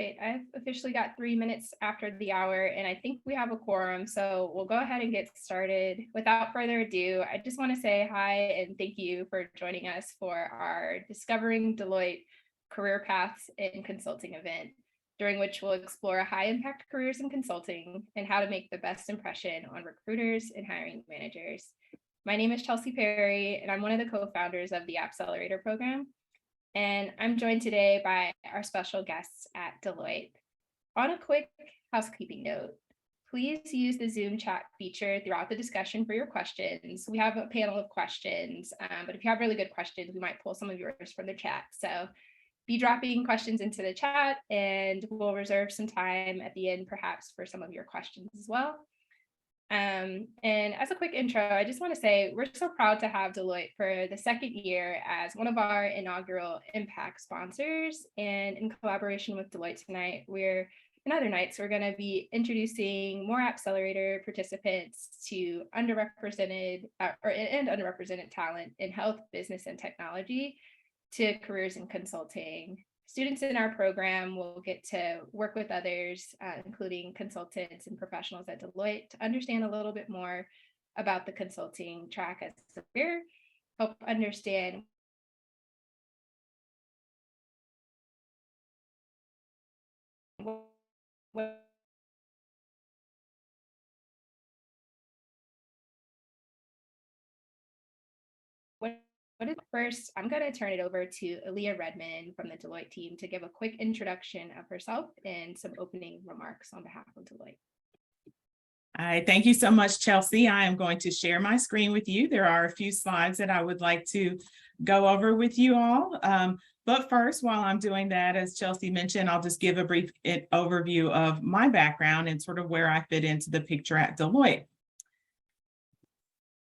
Deloitte. I've officially got 3 minutes after the hour, and I think we have a quorum, so we'll go ahead and get started. Without further ado, I just want to say hi and thank you for joining us for our Discovering Deloitte Career Paths in Consulting event, during which we'll explore high-impact careers in consulting and how to make the best impression on recruiters and hiring managers. My name is Chelsea Perry, and I'm one of the co-founders of the Appcelerator program. And I'm joined today by our special guests at Deloitte. On a quick housekeeping note, please use the Zoom chat feature throughout the discussion for your questions. We have a panel of questions, but if you have really good questions, we might pull some of yours from the chat. So be dropping questions into the chat, and we'll reserve some time at the end, perhaps, for some of your questions as well. And as a quick intro, I just want to say we're so proud to have Deloitte for the second year as one of our inaugural impact sponsors. And in collaboration with Deloitte tonight, we're going to be introducing more Appcelerator participants to underrepresented talent in health, business, and technology to careers in consulting. Students in our program will get to work with others, including consultants and professionals at Deloitte, to understand a little bit more about the consulting track as a career, help understand what First, I'm going to turn it over to Aaliyah Redmond from the Deloitte team to give a quick introduction of herself and some opening remarks on behalf of Deloitte. All right, thank you so much, Chelsea. I am going to share my screen with you. There are a few slides that I would like to go over with you all. But first, while I'm doing that, as Chelsea mentioned, I'll just give a brief overview of my background and sort of where I fit into the picture at Deloitte.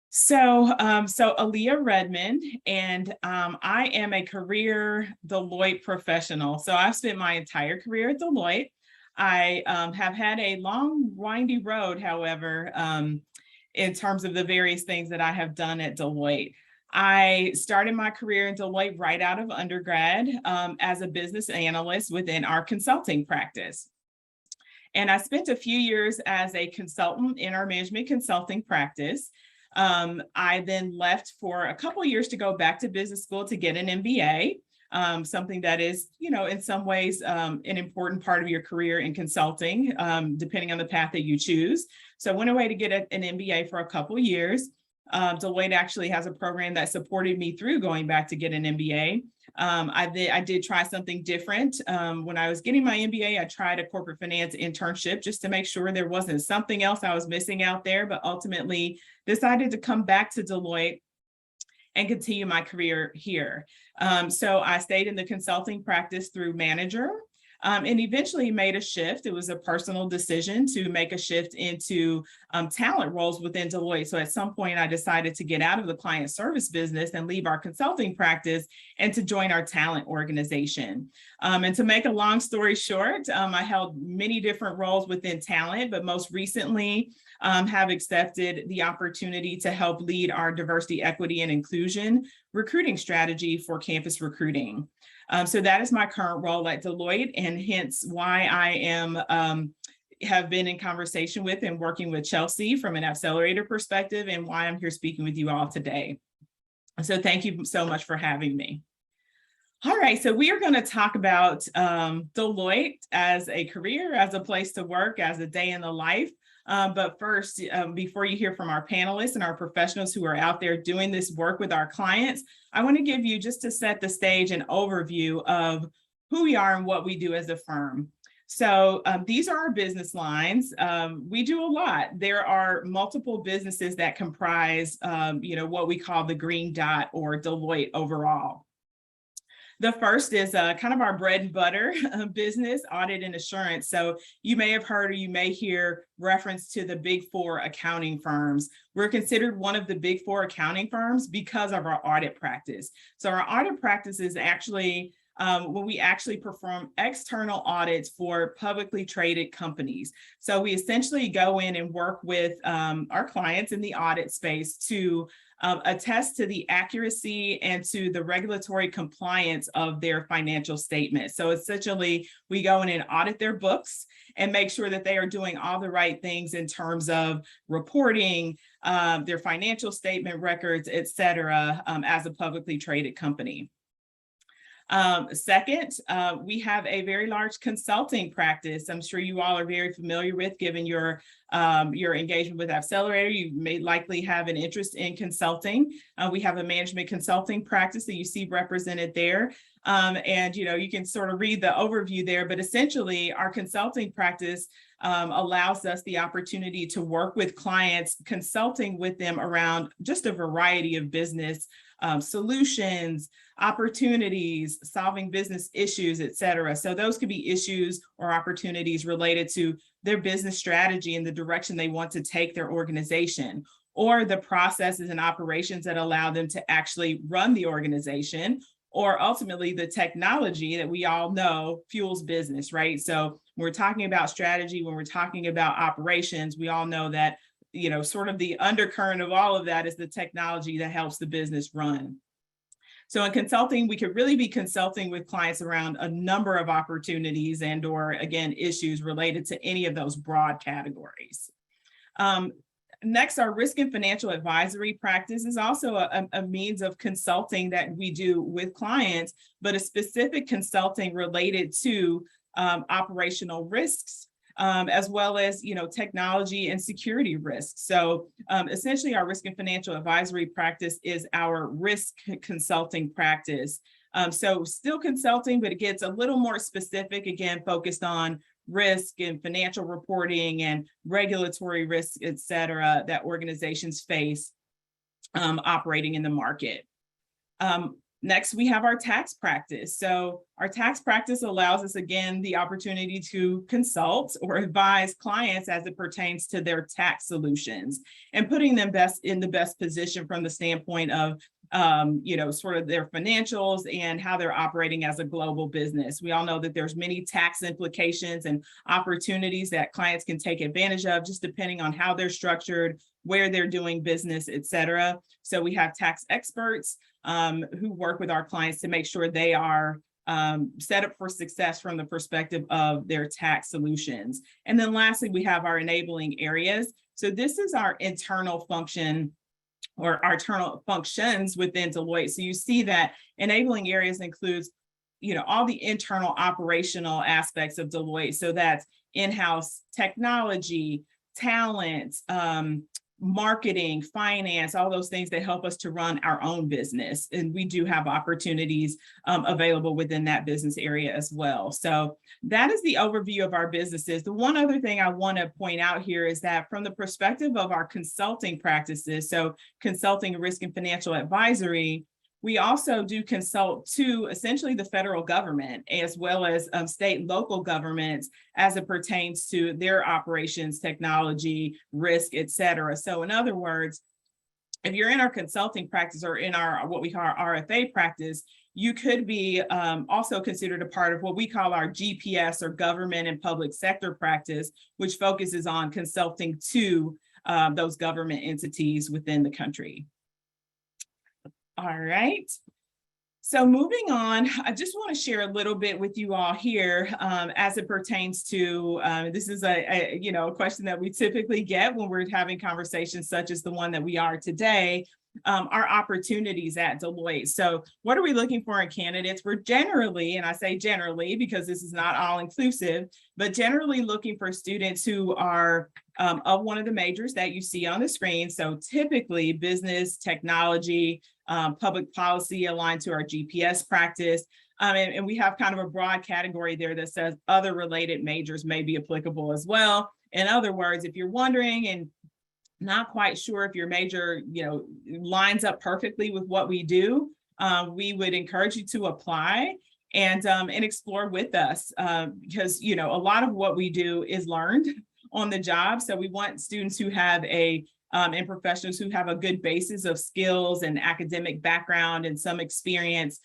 So Aaliyah Redmond, and I am a career Deloitte professional. So I've spent my entire career at Deloitte. I have had a long, windy road, however, in terms of the various things that I have done at Deloitte. I started my career in Deloitte right out of undergrad as a business analyst within our consulting practice. And I spent a few years as a consultant in our management consulting practice. I then left for a couple of years to go back to business school to get an MBA, something that is, in some ways, an important part of your career in consulting, depending on the path that you choose. So I went away to get an MBA for a couple of years. Deloitte actually has a program that supported me through going back to get an MBA. I did try something different. When I was getting my MBA, I tried a corporate finance internship just to make sure there wasn't something else I was missing out there, but ultimately decided to come back to Deloitte and continue my career here. So I stayed in the consulting practice through manager, and eventually made a shift. It was a personal decision to make a shift into talent roles within Deloitte. So at some point, I decided to get out of the client service business and leave our consulting practice and to join our talent organization. And to make a long story short, I held many different roles within talent, but most recently have accepted the opportunity to help lead our diversity, equity, and inclusion recruiting strategy for campus recruiting. So that is my current role at Deloitte, and hence why I have been in conversation with and working with Chelsea from an Appcelerator perspective, and why I'm here speaking with you all today. So thank you so much for having me. All right, so we are going to talk about Deloitte as a career, as a place to work, as a day in the life. But first, before you hear from our panelists and our professionals who are out there doing this work with our clients, I want to give you, just to set the stage, an overview of who we are and what we do as a firm. So these are our business lines. We do a lot. There are multiple businesses that comprise, what we call the green dot, or Deloitte overall. The first is kind of our bread and butter business, audit and assurance. So you may have heard, or you may hear reference to the Big Four accounting firms. We're considered one of the Big Four accounting firms because of our audit practice. So our audit practice is actually when we actually perform external audits for publicly traded companies. So we essentially go in and work with our clients in the audit space to attest to the accuracy and to the regulatory compliance of their financial statements. So essentially, we go in and audit their books and make sure that they are doing all the right things in terms of reporting, their financial statement records, et cetera, as a publicly traded company. Second, we have a very large consulting practice. I'm sure you all are very familiar with, given your engagement with Appcelerator. You may likely have an interest in consulting. We have a management consulting practice that you see represented there. And you can sort of read the overview there, but essentially our consulting practice allows us the opportunity to work with clients, consulting with them around just a variety of business solutions, opportunities, solving business issues, et cetera. So those could be issues or opportunities related to their business strategy and the direction they want to take their organization, or the processes and operations that allow them to actually run the organization, or ultimately the technology that we all know fuels business, right? So when we're talking about strategy, when we're talking about operations, we all know that sort of the undercurrent of all of that is the technology that helps the business run. So in consulting, we could really be consulting with clients around a number of opportunities and or, again, issues related to any of those broad categories. Next, our risk and financial advisory practice is also a means of consulting that we do with clients, but a specific consulting related to operational risks, as well as technology and security risks. So essentially, our risk and financial advisory practice is our risk consulting practice. So still consulting, but it gets a little more specific, again, focused on risk and financial reporting and regulatory risks, et cetera, that organizations face operating in the market. Next, we have our tax practice. So our tax practice allows us, again, the opportunity to consult or advise clients as it pertains to their tax solutions and putting them in the best position from the standpoint of sort of their financials and how they're operating as a global business. We all know that there's many tax implications and opportunities that clients can take advantage of just depending on how they're structured, where they're doing business, et cetera. So we have tax experts who work with our clients to make sure they are set up for success from the perspective of their tax solutions. And then lastly, we have our enabling areas. So this is our internal function or our internal functions within Deloitte. So you see that enabling areas includes, all the internal operational aspects of Deloitte. So that's in-house technology, talent, marketing, finance, all those things that help us to run our own business. And we do have opportunities available within that business area as well. So that is the overview of our businesses. The one other thing I want to point out here is that from the perspective of our consulting practices, so consulting, risk and financial advisory, we also do consult to essentially the federal government as well as state and local governments as it pertains to their operations, technology, risk, et cetera. So in other words, if you're in our consulting practice or in our what we call our RFA practice, you could be also considered a part of what we call our GPS or government and public sector practice, which focuses on consulting to those government entities within the country. All right. So moving on, I just want to share a little bit with you all here as it pertains to, this is a question that we typically get when we're having conversations such as the one that we are today, our opportunities at Deloitte. So what are we looking for in candidates? We're generally, and I say generally because this is not all inclusive, but generally looking for students who are of one of the majors that you see on the screen. So typically business, technology, public policy aligned to our GPS practice. And we have kind of a broad category there that says other related majors may be applicable as well. In other words, if you're wondering and not quite sure if your major, lines up perfectly with what we do, we would encourage you to apply and explore with us because, a lot of what we do is learned on the job. So we want students who have and professionals who have a good basis of skills and academic background and some experience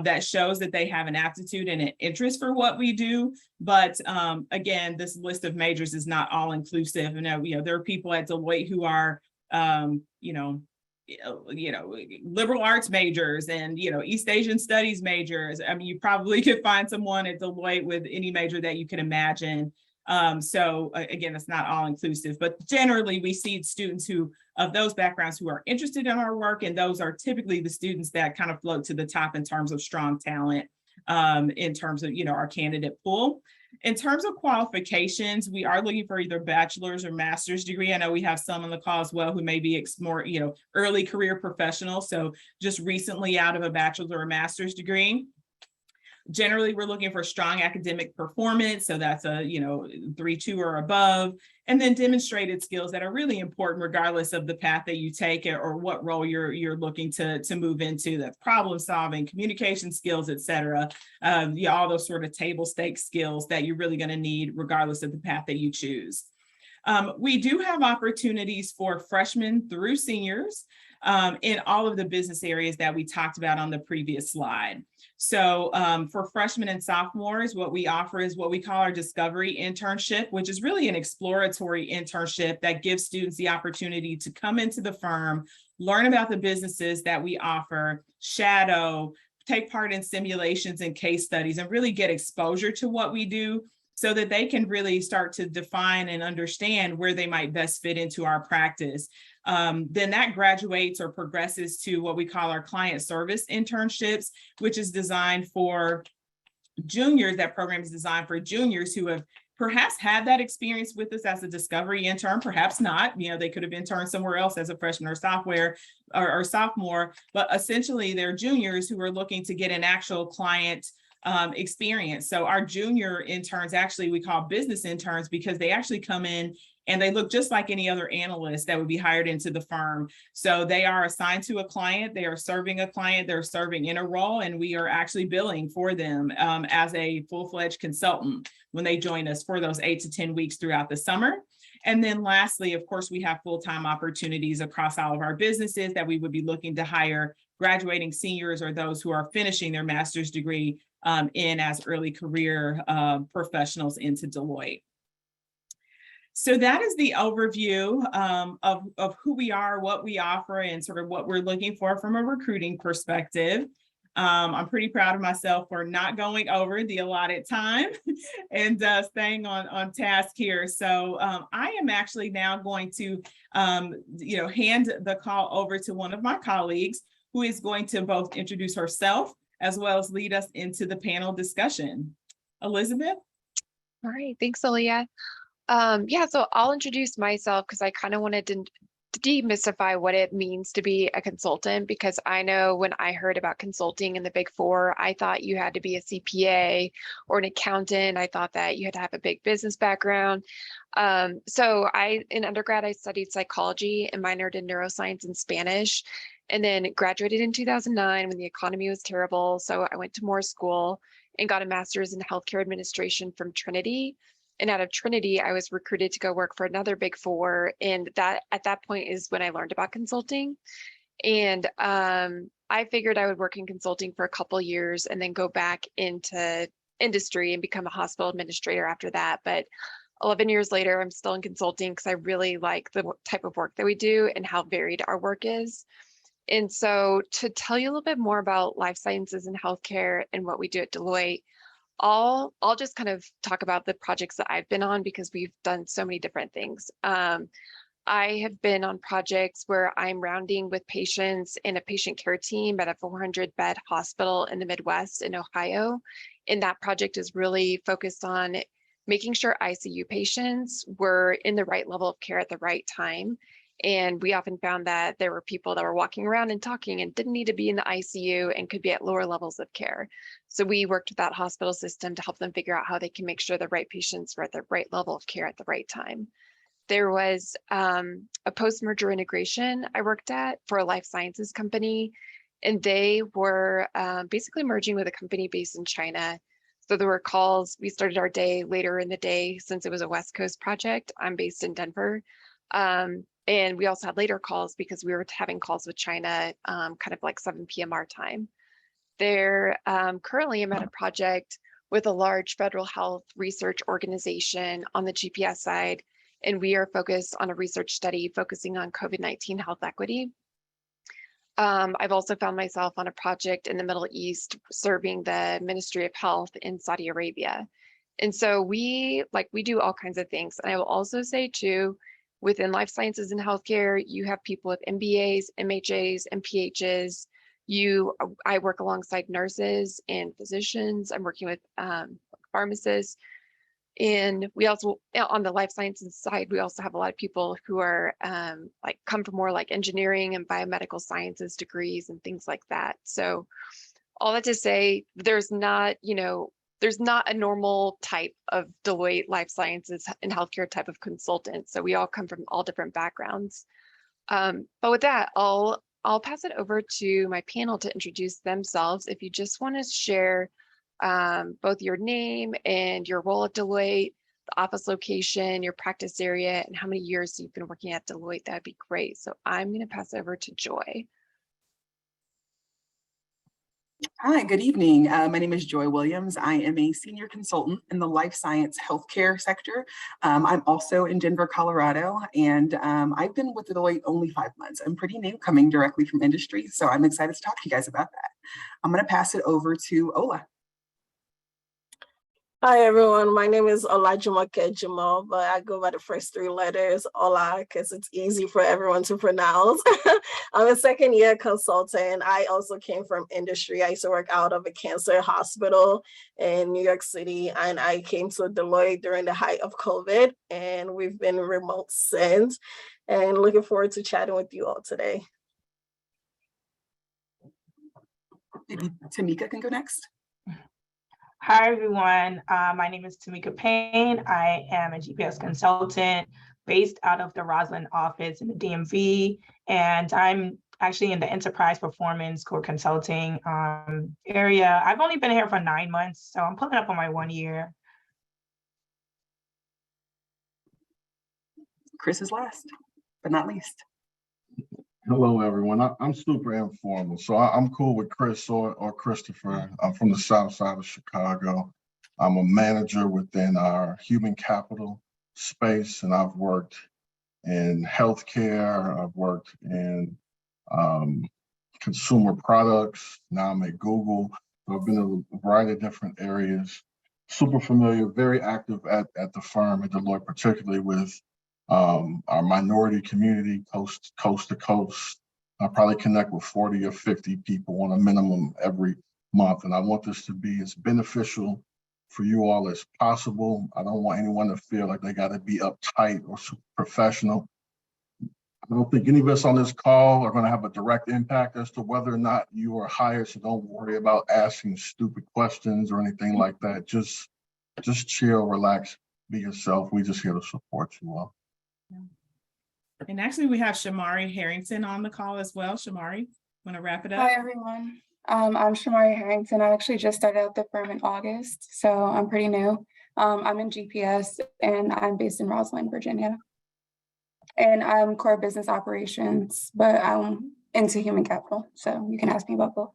that shows that they have an aptitude and an interest for what we do. But again, this list of majors is not all inclusive. And there are people at Deloitte who are, liberal arts majors and, East Asian studies majors. I mean, you probably could find someone at Deloitte with any major that you can imagine. So again, it's not all inclusive, but generally we see students who of those backgrounds who are interested in our work, and those are typically the students that kind of float to the top in terms of strong talent, in terms of, our candidate pool. In terms of qualifications, we are looking for either bachelor's or master's degree. I know we have some on the call as well who may be more, early career professionals. So just recently out of a bachelor's or a master's degree. Generally, we're looking for strong academic performance. So that's a, 3.2 or above, and then demonstrated skills that are really important regardless of the path that you take or what role you're looking to move into. That's problem solving, communication skills, et cetera. All those sort of table stakes skills that you're really going to need regardless of the path that you choose. We do have opportunities for freshmen through seniors in all of the business areas that we talked about on the previous slide. So for freshmen and sophomores, what we offer is what we call our discovery internship, which is really an exploratory internship that gives students the opportunity to come into the firm, learn about the businesses that we offer, shadow, take part in simulations and case studies, and really get exposure to what we do so that they can really start to define and understand where they might best fit into our practice. Then that graduates or progresses to what we call our client service internships, which is designed for juniors. That program is designed for juniors who have perhaps had that experience with us as a discovery intern, perhaps not. They could have interned somewhere else as a freshman or sophomore, but essentially they're juniors who are looking to get an actual client experience. So our junior interns, actually we call business interns, because they actually come in and they look just like any other analyst that would be hired into the firm. So they are assigned to a client, they are serving a client, they're serving in a role, and we are actually billing for them as a full-fledged consultant when they join us for those 8 to 10 weeks throughout the summer. And then lastly, of course, we have full-time opportunities across all of our businesses that we would be looking to hire graduating seniors or those who are finishing their master's degree in as early career professionals into Deloitte. So that is the overview of who we are, what we offer, and sort of what we're looking for from a recruiting perspective. I'm pretty proud of myself for not going over the allotted time and staying on task here. So I am actually now going to, hand the call over to one of my colleagues who is going to both introduce herself as well as lead us into the panel discussion. Elizabeth? All right, thanks, Aaliyah. So I'll introduce myself because I kind of wanted to demystify what it means to be a consultant, because I know when I heard about consulting in the Big Four, I thought you had to be a CPA or an accountant. I thought that you had to have a big business background. So in undergrad, I studied psychology and minored in neuroscience and Spanish, and then graduated in 2009 when the economy was terrible. So I went to more school and got a master's in healthcare administration from Trinity. And out of Trinity, I was recruited to go work for another Big Four. And that at that point is when I learned about consulting. And I figured I would work in consulting for a couple years and then go back into industry and become a hospital administrator after that. But 11 years later, I'm still in consulting because I really like the type of work that we do and how varied our work is. And so to tell you a little bit more about life sciences and healthcare and what we do at Deloitte, I'll just kind of talk about the projects that I've been on because we've done so many different things. I have been on projects where I'm rounding with patients in a patient care team at a 400-bed hospital in the Midwest in Ohio. And that project is really focused on making sure ICU patients were in the right level of care at the right time. And we often found that there were people that were walking around and talking and didn't need to be in the ICU and could be at lower levels of care. So we worked with that hospital system to help them figure out how they can make sure the right patients were at the right level of care at the right time. There was a post-merger integration I worked at for a life sciences company, and they were basically merging with a company based in China. So there were calls. We started our day later in the day since it was a West Coast project. I'm based in Denver. And we also had later calls because we were having calls with China, kind of like 7 p.m. our time. Currently I'm at a project with a large federal health research organization on the GPS side, and we are focused on a research study focusing on COVID-19 health equity. I've also found myself on a project in the Middle East serving the Ministry of Health in Saudi Arabia. And so we do all kinds of things. And I will also say too, within life sciences and healthcare, you have people with MBAs, MHAs, and PHs. I work alongside nurses and physicians. I'm working with pharmacists. And we also, on the life sciences side, we also have a lot of people who are come from more like engineering and biomedical sciences degrees and things like that. So all that to say, there's not a normal type of Deloitte life sciences and healthcare type of consultant. So we all come from all different backgrounds. But with that, I'll pass it over to my panel to introduce themselves. If you just want to share both your name and your role at Deloitte, the office location, your practice area, and how many years you've been working at Deloitte, that'd be great. So I'm going to pass over to Joy. Hi, good evening. My name is Joy Williams. I am a senior consultant in the life science healthcare sector. I'm also in Denver, Colorado, and I've been with Deloitte only 5 months. I'm pretty new, coming directly from industry, so I'm excited to talk to you guys about that. I'm going to pass it over to Ola. Hi everyone, my name is Olajumoke Jamal, but I go by the first 3 letters, Ola, because it's easy for everyone to pronounce. I'm a second-year consultant. I also came from industry. I used to work out of a cancer hospital in New York City, and I came to Deloitte during the height of COVID, and we've been remote since, and looking forward to chatting with you all today. Maybe Tamika can go next. Hi, everyone. My name is Tamika Payne. I am a GPS consultant based out of the Roslyn office in the DMV, and I'm actually in the enterprise performance core consulting area. I've only been here for 9 months, so I'm pulling up on my 1 year. Chris is last, but not least. Hello, everyone. I'm super informal, so I'm cool with Chris or Christopher. I'm from the South Side of Chicago. I'm a manager within our human capital space, and I've worked in healthcare. I've worked in consumer products. Now I'm at Google. So I've been in a variety of different areas. Super familiar, very active at the firm at Deloitte, particularly with our minority community, coast to coast. I probably connect with 40 or 50 people on a minimum every month. And I want this to be as beneficial for you all as possible. I don't want anyone to feel like they got to be uptight or super professional. I don't think any of us on this call are going to have a direct impact as to whether or not you are hired. So don't worry about asking stupid questions or anything like that. Just chill, relax, be yourself. We're just here to support you all. And actually, we have Shamari Harrington on the call as well. Shamari, want to wrap it up? Hi, everyone. I'm Shamari Harrington. I actually just started at the firm in August, so I'm pretty new. I'm in GPS, and I'm based in Roslyn, Virginia. And I'm core business operations, but I'm into human capital, so you can ask me about both.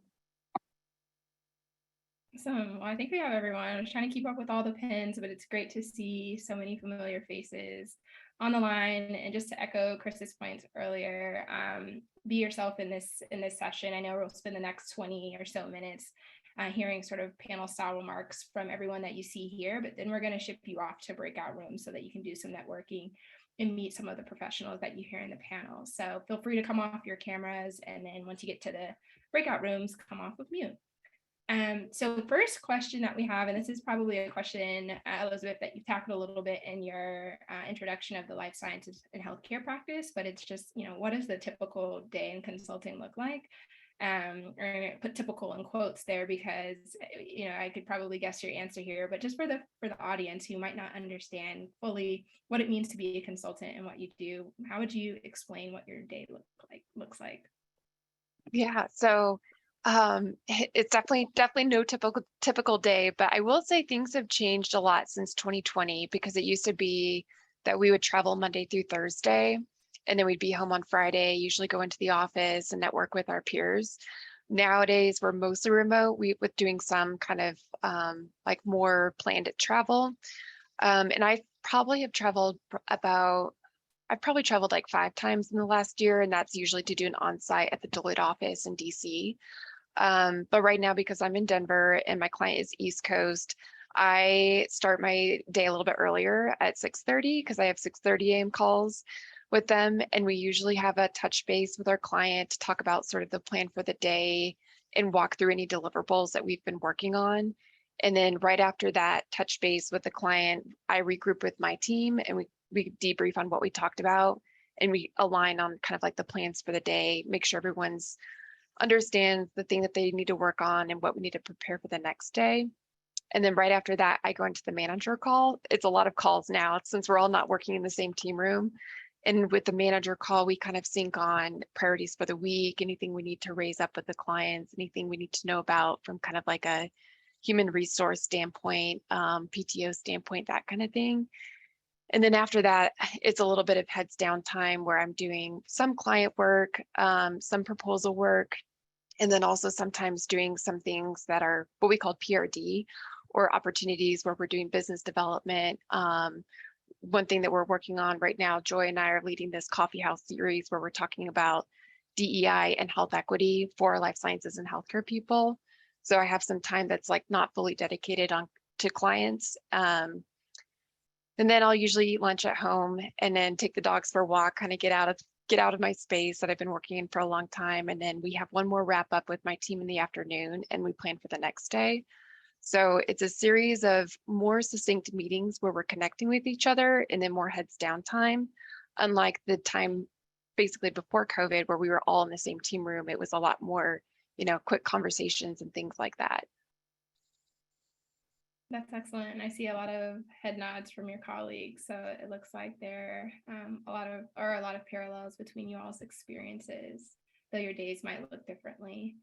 Awesome. Well, I think we have everyone. I was trying to keep up with all the pins, but it's great to see so many familiar faces on the line. And just to echo Chris's points earlier, be yourself in this session. I know we'll spend the next 20 or so minutes hearing sort of panel style remarks from everyone that you see here, but then we're going to ship you off to breakout rooms so that you can do some networking and meet some of the professionals that you hear in the panel. So feel free to come off your cameras, and then once you get to the breakout rooms, come off with mute. So the first question that we have, and this is probably a question, Elizabeth, that you tackled a little bit in your introduction of the life sciences and healthcare practice, but it's just, what does the typical day in consulting look like? Or put typical in quotes there because, I could probably guess your answer here, but just for the audience who might not understand fully what it means to be a consultant and what you do, how would you explain what your day looks like? Yeah, so it's definitely no typical day, but I will say things have changed a lot since 2020 because it used to be that we would travel Monday through Thursday, and then we'd be home on Friday, usually go into the office and network with our peers. Nowadays, we're mostly remote, with doing some kind of more planned travel. And I probably have traveled about, I've probably traveled like 5 times in the last year, and that's usually to do an on-site at the Deloitte office in DC. But right now, because I'm in Denver and my client is East Coast, I start my day a little bit earlier at 6:30 because I have 6:30 a.m. calls with them. And we usually have a touch base with our client to talk about sort of the plan for the day and walk through any deliverables that we've been working on. And then right after that touch base with the client, I regroup with my team and we debrief on what we talked about and we align on kind of like the plans for the day, make sure everyone's understands the thing that they need to work on and what we need to prepare for the next day. And then right after that, I go into the manager call. It's a lot of calls now since we're all not working in the same team room. And with the manager call, we kind of sync on priorities for the week, anything we need to raise up with the clients, anything we need to know about from kind of like a human resource standpoint, PTO standpoint, that kind of thing. And then after that, it's a little bit of heads down time where I'm doing some client work, some proposal work, and then also sometimes doing some things that are what we call PRD or opportunities where we're doing business development. One thing that we're working on right now, Joy and I are leading this coffee house series where we're talking about DEI and health equity for life sciences and healthcare people. So I have some time that's like not fully dedicated on to clients. And then I'll usually eat lunch at home and then take the dogs for a walk, kind of get out of my space that I've been working in for a long time. And then we have one more wrap up with my team in the afternoon and we plan for the next day. So it's a series of more succinct meetings where we're connecting with each other and then more heads down time. Unlike the time basically before COVID where we were all in the same team room, it was a lot more, quick conversations and things like that. That's excellent. And I see a lot of head nods from your colleagues. So it looks like there are a lot of parallels between you all's experiences, though your days might look differently.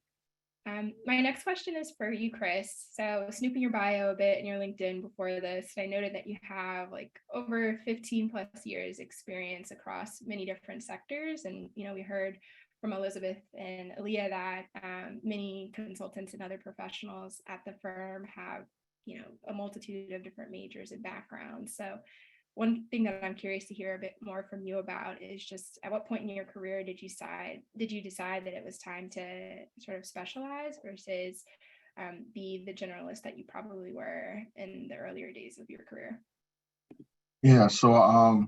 My next question is for you, Chris. So snooping your bio a bit in your LinkedIn before this, I noted that you have like over 15 plus years experience across many different sectors. And, we heard from Elizabeth and Aaliyah that many consultants and other professionals at the firm have, a multitude of different majors and backgrounds. So one thing that I'm curious to hear a bit more from you about is just at what point in your career did you decide that it was time to sort of specialize versus be the generalist that you probably were in the earlier days of your career? Yeah, so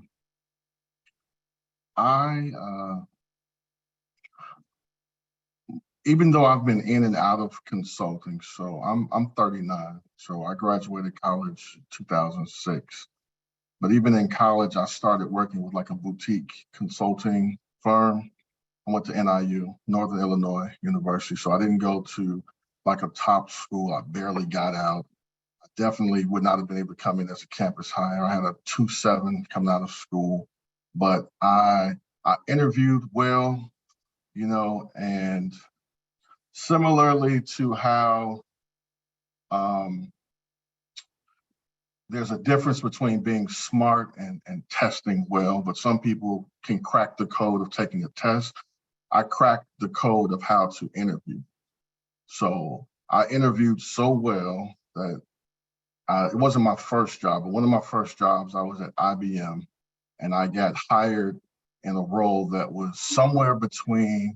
even though I've been in and out of consulting, so I'm 39, so I graduated college 2006. But even in college, I started working with like a boutique consulting firm. I went to NIU, Northern Illinois University. So I didn't go to like a top school. I barely got out. I definitely would not have been able to come in as a campus hire. I had a 2.7 coming out of school, but I interviewed well, and similarly to how there's a difference between being smart and testing well, but some people can crack the code of taking a test. I cracked the code of how to interview. So I interviewed so well that it wasn't my first job, but one of my first jobs, I was at IBM and I got hired in a role that was somewhere between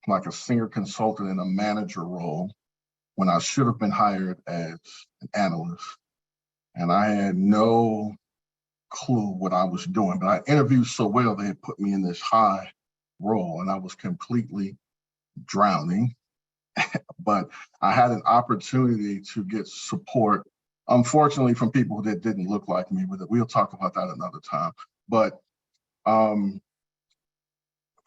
like a senior consultant and a manager role when I should have been hired as an analyst. And I had no clue what I was doing, but I interviewed so well, they had put me in this high role and I was completely drowning. But I had an opportunity to get support, unfortunately, from people that didn't look like me, but we'll talk about that another time. But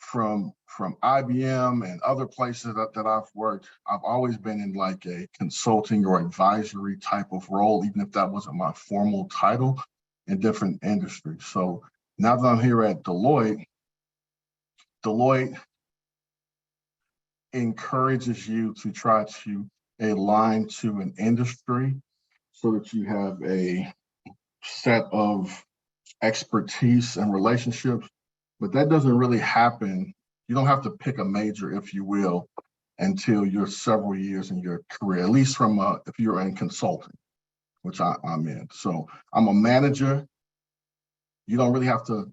from IBM and other places that I've worked, I've always been in like a consulting or advisory type of role, even if that wasn't my formal title in different industries. So now that I'm here at Deloitte encourages you to try to align to an industry so that you have a set of expertise and relationships, but that doesn't really happen. You don't have to pick a major, if you will, until you're several years in your career, at least if you're in consulting, which I'm in. So I'm a manager. You don't really have to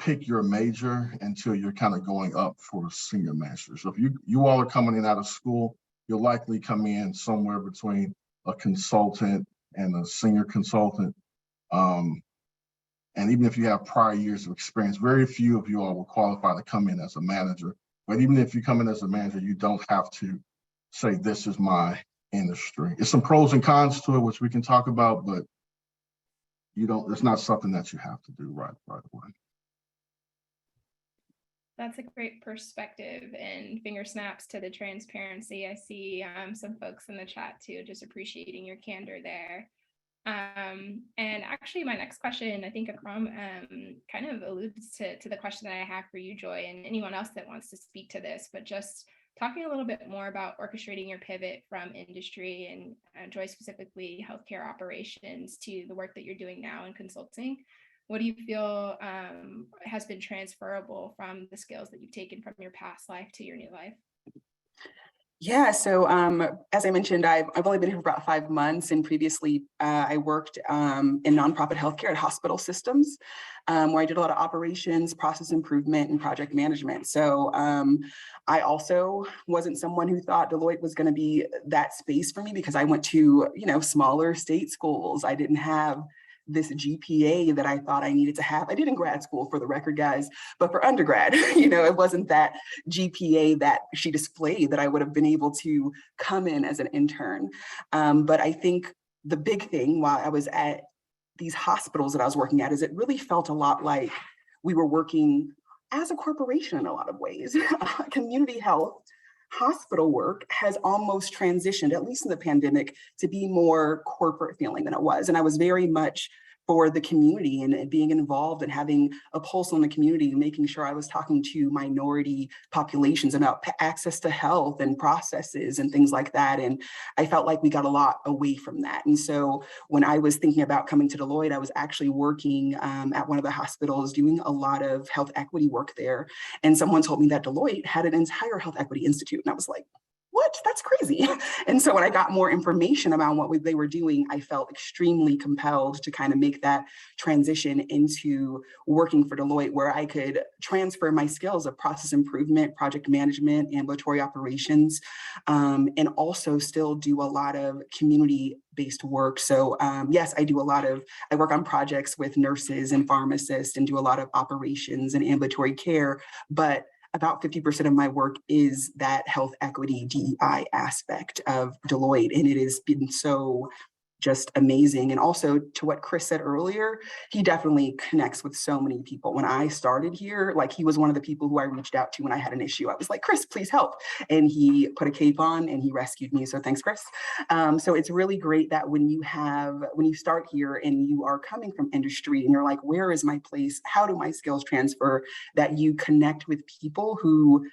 pick your major until you're kind of going up for senior master. So if you all are coming in out of school, you'll likely come in somewhere between a consultant and a senior consultant. And even if you have prior years of experience, very few of you all will qualify to come in as a manager. But even if you come in as a manager, you don't have to say, this is my industry. It's some pros and cons to it, which we can talk about, but it's not something that you have to do right away. That's a great perspective, and finger snaps to the transparency. I see some folks in the chat too, just appreciating your candor there. And actually my next question, I think Akram kind of alludes to the question that I have for you, Joy, and anyone else that wants to speak to this, but just talking a little bit more about orchestrating your pivot from industry and Joy specifically healthcare operations to the work that you're doing now in consulting. What do you feel has been transferable from the skills that you've taken from your past life to your new life? Yeah, so as I mentioned, I've only been here for about 5 months, and previously I worked in nonprofit healthcare at hospital systems, where I did a lot of operations, process improvement, and project management. So I also wasn't someone who thought Deloitte was going to be that space for me, because I went to smaller state schools. I didn't have this GPA that I thought I needed to have. I did in grad school, for the record, guys, but for undergrad, it wasn't that GPA that she displayed that I would have been able to come in as an intern. But I think the big thing while I was at these hospitals that I was working at is it really felt a lot like we were working as a corporation in a lot of ways. Community health hospital work has almost transitioned, at least in the pandemic, to be more corporate feeling than it was. And I was very much for the community and being involved and having a pulse on the community, making sure I was talking to minority populations about access to health and processes and things like that. And I felt like we got a lot away from that. And so when I was thinking about coming to Deloitte, I was actually working at one of the hospitals doing a lot of health equity work there. And someone told me that Deloitte had an entire health equity institute. And I was like, what? That's crazy. And so when I got more information about what they were doing, I felt extremely compelled to kind of make that transition into working for Deloitte, where I could transfer my skills of process improvement, project management, ambulatory operations, and also still do a lot of community-based work. So yes, I work on projects with nurses and pharmacists and do a lot of operations and ambulatory care, but about 50% of my work is that health equity DEI aspect of Deloitte. And it has been so just amazing. And also, to what Chris said earlier, he definitely connects with so many people. When I started here, like, he was one of the people who I reached out to when I had an issue. I was like, Chris, please help. And he put a cape on and he rescued me. So thanks, Chris. So it's really great that when you start here and you are coming from industry and you're like, where is my place? How do my skills transfer? That you connect with people who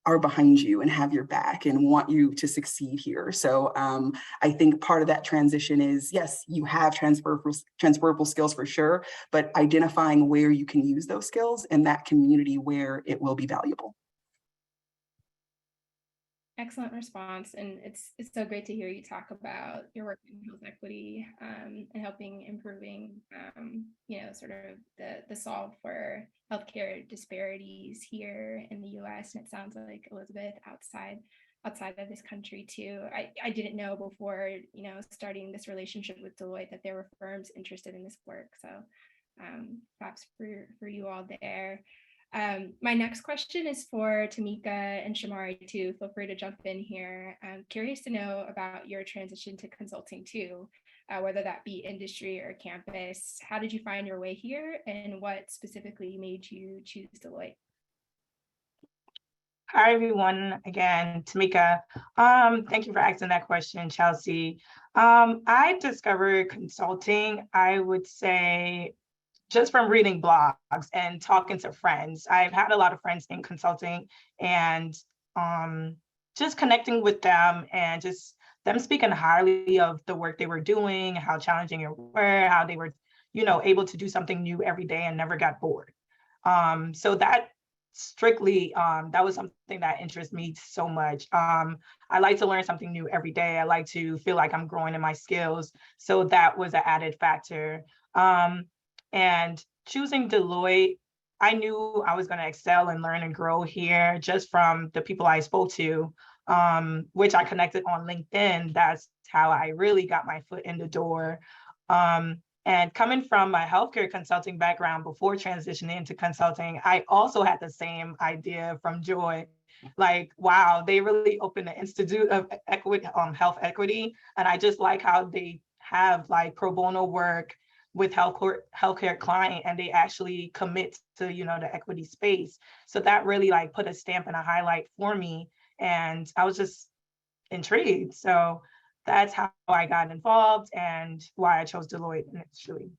are behind you and have your back and want you to succeed here. So I think part of that transition is, yes, you have transferable skills for sure, but identifying where you can use those skills in that community where it will be valuable. Excellent response. And it's so great to hear you talk about your work in health equity and helping improving, sort of the solve for healthcare disparities here in the US. And it sounds like, Elizabeth, outside of this country too. I didn't know before, starting this relationship with Deloitte that there were firms interested in this work. So props for you all there. My next question is for Tamika and Shamari too. Feel free to jump in here. I'm curious to know about your transition to consulting too, whether that be industry or campus. How did you find your way here, and what specifically made you choose Deloitte? Hi, everyone. Again, Tamika. Thank you for asking that question, Chelsea. I discovered consulting, I would say, just from reading blogs and talking to friends. I've had a lot of friends in consulting, and just connecting with them and just them speaking highly of the work they were doing, how challenging it were, how they were, able to do something new every day and never got bored. So that strictly, that was something that interests me so much. I like to learn something new every day. I like to feel like I'm growing in my skills. So that was an added factor. And choosing Deloitte, I knew I was going to excel and learn and grow here just from the people I spoke to, which I connected on LinkedIn. That's how I really got my foot in the door. And coming from a healthcare consulting background before transitioning into consulting, I also had the same idea from Joy. Like, wow, they really opened the Institute of Equity, Health Equity. And I just like how they have like pro bono work with healthcare client, and they actually commit to, you know, the equity space. So that really like put a stamp and a highlight for me. And I was just intrigued. So that's how I got involved and why I chose Deloitte initially.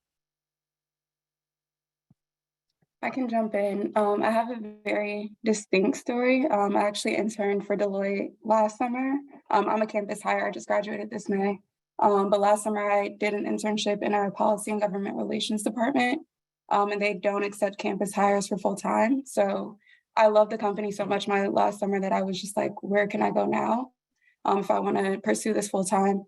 I can jump in. I have a very distinct story. I actually interned for Deloitte last summer. I'm a campus hire. I just graduated this May. But last summer I did an internship in our policy and government relations department. And they don't accept campus hires for full time. So I love the company so much my last summer that I was just like, where can I go now if I want to pursue this full time?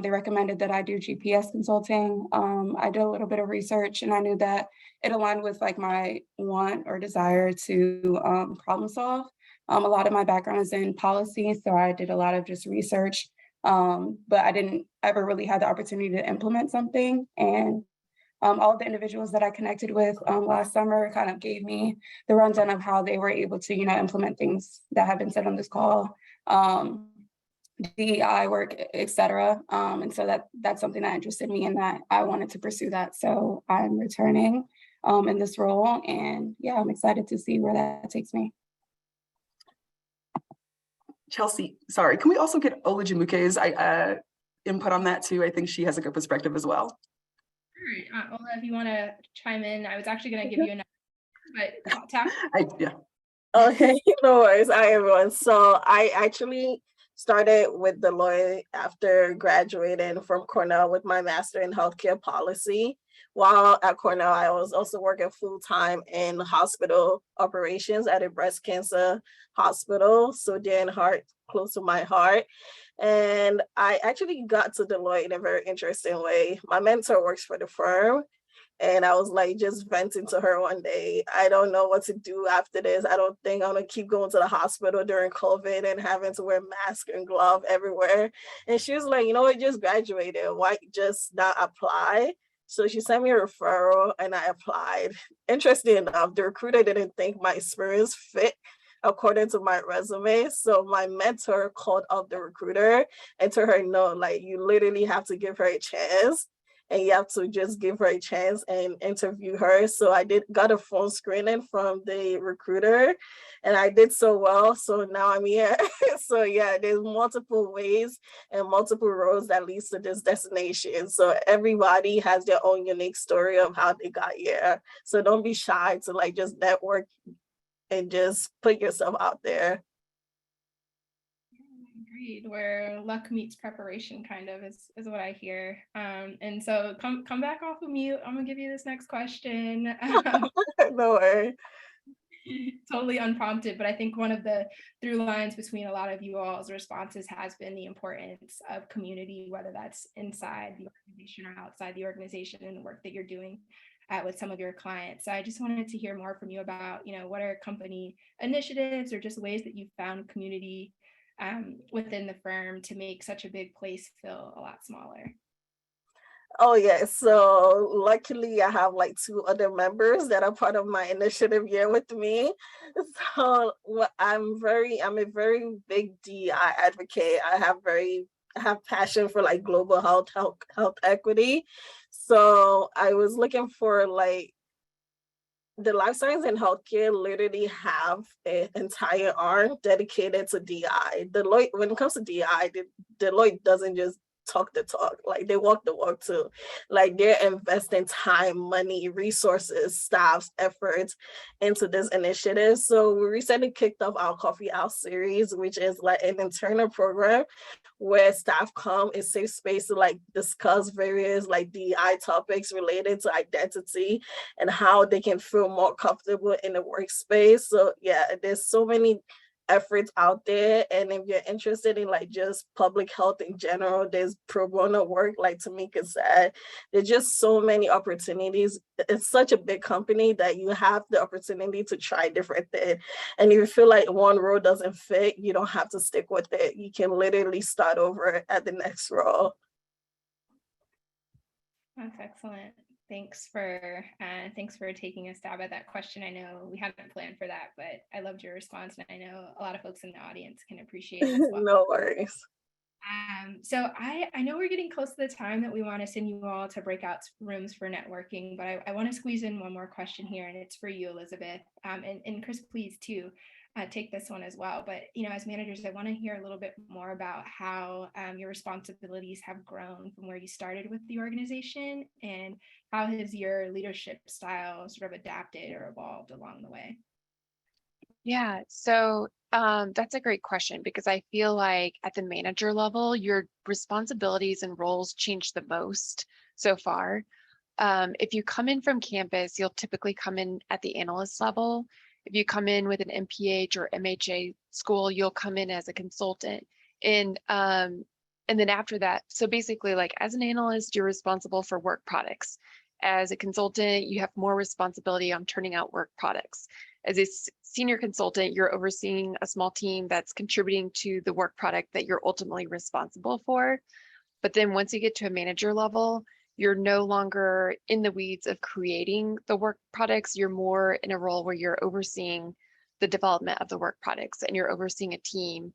They recommended that I do GPS consulting. I did a little bit of research and I knew that it aligned with like my want or desire to problem solve. A lot of my background is in policy, so I did a lot of just research, but I didn't ever really have the opportunity to implement something. And all of the individuals that I connected with last summer kind of gave me the rundown of how they were able to, you know, implement things that have been said on this call. DEI work, et cetera. And so that's something that interested me and that I wanted to pursue that. So I'm returning in this role, and yeah, I'm excited to see where that takes me. Chelsea, sorry, can we also get Olajimuke's input on that too? I think she has a good perspective as well. All right, Ola, if you want to chime in, I was actually going to give you another, but tap. Yeah. Okay, no worries. Hi, everyone. So I actually started with Deloitte after graduating from Cornell with my master in healthcare policy. While at Cornell, I was also working full-time in hospital operations at a breast cancer hospital, so dear and heart, close to my heart. And I actually got to Deloitte in a very interesting way. My mentor works for the firm, and I was like just venting to her one day, I don't know what to do after this. I don't think I'm gonna keep going to the hospital during COVID and having to wear mask and glove everywhere. And she was like, you know what, just graduated, why just not apply? So she sent me a referral and I applied. Interesting enough, the recruiter didn't think my experience fit according to my resume. So my mentor called up the recruiter and told her, no, like you literally have to give her a chance. And you have to just give her a chance and interview her. So I got a phone screening from the recruiter and I did so well. So now I'm here. So yeah, there's multiple ways and multiple roads that leads to this destination. So everybody has their own unique story of how they got here. So don't be shy to like just network and just put yourself out there. Agreed, where luck meets preparation kind of is what I hear. And so come back off of mute. I'm gonna give you this next question. No worry. Totally unprompted, but I think one of the through lines between a lot of you all's responses has been the importance of community, whether that's inside the organization or outside the organization, and the work that you're doing with some of your clients. So I just wanted to hear more from you about, you know, what are company initiatives or just ways that you found community within the firm to make such a big place feel a lot smaller. Oh yeah, so luckily I have like 2 other members that are part of my initiative here with me. So I'm a very big DEI advocate. I have passion for like global health equity. So I was looking for like the life science and healthcare literally have an entire arm dedicated to DI. Deloitte, when it comes to DI, Deloitte doesn't just talk the talk, like they walk the walk too. Like they're investing time, money, resources, staff's efforts into this initiative. So we recently kicked off our Coffee Out series, which is like an internal program where staff come in safe space to like discuss various like DEI topics related to identity and how they can feel more comfortable in the workspace. So yeah, there's so many efforts out there. And if you're interested in like just public health in general, there's pro bono work, like Tamika said. There's just so many opportunities. It's such a big company that you have the opportunity to try different things. And if you feel like one role doesn't fit, you don't have to stick with it. You can literally start over at the next role. That's excellent. Thanks for taking a stab at that question. I know we haven't planned for that, but I loved your response, and I know a lot of folks in the audience can appreciate it as well. No worries. So I know we're getting close to the time that we want to send you all to breakout rooms for networking, but I want to squeeze in one more question here, and it's for you, Elizabeth, and Chris, please too. Take this one as well. But, as managers, I want to hear a little bit more about how your responsibilities have grown from where you started with the organization, and how has your leadership style sort of adapted or evolved along the way? Yeah, so that's a great question, because I feel like at the manager level, your responsibilities and roles change the most so far. If you come in from campus, you'll typically come in at the analyst level. If you come in with an MPH or MHA school, you'll come in as a consultant. And then after that, so basically, like as an analyst, you're responsible for work products. As a consultant, you have more responsibility on turning out work products. As a senior consultant, you're overseeing a small team that's contributing to the work product that you're ultimately responsible for. But then once you get to a manager level, you're no longer in the weeds of creating the work products. You're more in a role where you're overseeing the development of the work products, and you're overseeing a team.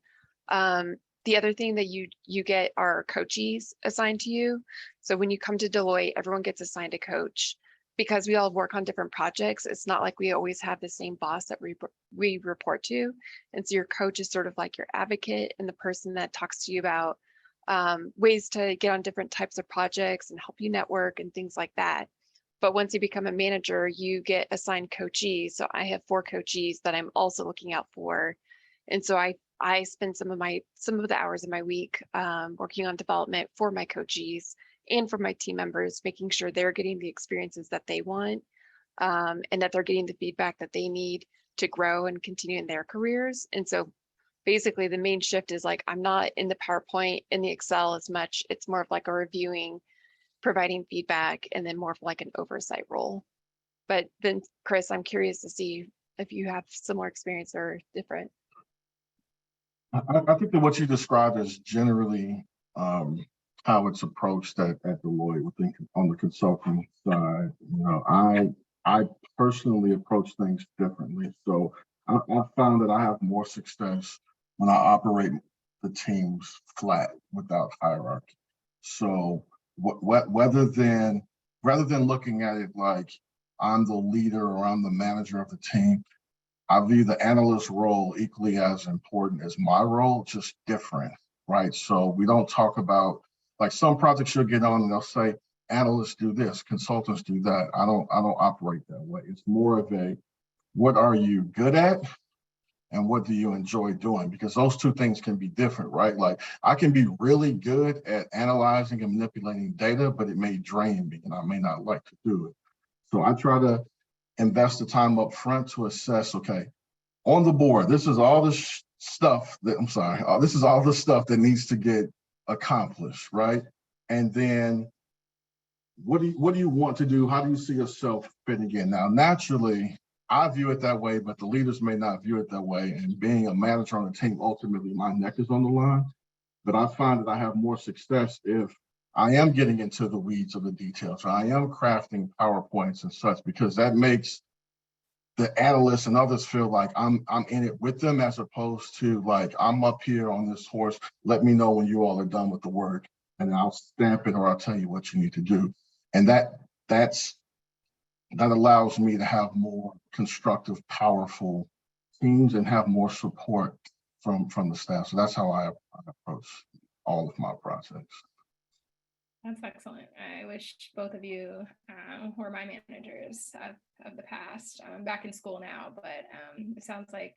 The other thing that you get are coaches assigned to you. So when you come to Deloitte, everyone gets assigned a coach. Because we all work on different projects, it's not like we always have the same boss that we report to. And so your coach is sort of like your advocate and the person that talks to you about ways to get on different types of projects and help you network and things like that. But once you become a manager, you get assigned coachees. So I have 4 coachees that I'm also looking out for. And so I spend some of the hours of my week working on development for my coachees and for my team members, making sure they're getting the experiences that they want, and that they're getting the feedback that they need to grow and continue in their careers. And so basically the main shift is like, I'm not in the PowerPoint, in the Excel as much. It's more of like a reviewing, providing feedback, and then more of like an oversight role. But then Chris, I'm curious to see if you have similar experience or different. I think that what you described is generally how it's approached at Deloitte on the consulting side. I personally approach things differently. So I found that I have more success when I operate the teams flat without hierarchy. So rather than looking at it like I'm the leader or I'm the manager of the team, I view the analyst role equally as important as my role, just different, right? So we don't talk about, like, some projects you'll get on and they'll say, analysts do this, consultants do that. I don't operate that way. It's more of a, what are you good at and what do you enjoy doing? Because those two things can be different, right? Like, I can be really good at analyzing and manipulating data, but it may drain me and I may not like to do it. So I try to invest the time up front to assess, okay, on the board, this is all the stuff that, this is all the stuff that needs to get accomplished, right? And then what do you want to do? How do you see yourself fitting in? Now, naturally, I view it that way, but the leaders may not view it that way. And being a manager on a team, ultimately my neck is on the line. But I find that I have more success if I am getting into the weeds of the details. I am crafting PowerPoints and such, because that makes the analysts and others feel like I'm in it with them, as opposed to like, I'm up here on this horse, let me know when you all are done with the work and I'll stamp it or I'll tell you what you need to do. And that allows me to have more constructive, powerful teams and have more support from the staff. So that's how I approach all of my projects. That's excellent. I wish both of you were my managers of the past. I'm back in school now, but it sounds like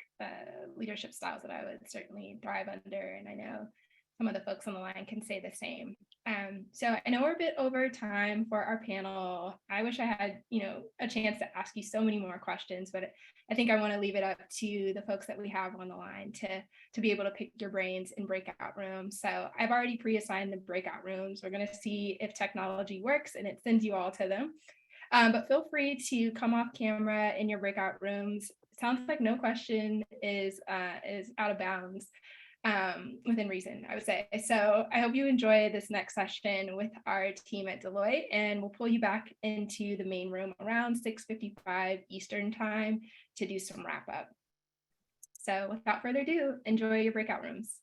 leadership styles that I would certainly thrive under. And I know some of the folks on the line can say the same. So I know we're a bit over time for our panel. I wish I had, a chance to ask you so many more questions, but I think I want to leave it up to the folks that we have on the line to be able to pick your brains in breakout rooms. So I've already pre-assigned the breakout rooms. We're going to see if technology works and it sends you all to them. But feel free to come off camera in your breakout rooms. It sounds like no question is out of bounds. Within reason, I would say. So I hope you enjoy this next session with our team at Deloitte, and we'll pull you back into the main room around 6:55 Eastern time to do some wrap up. So without further ado, enjoy your breakout rooms.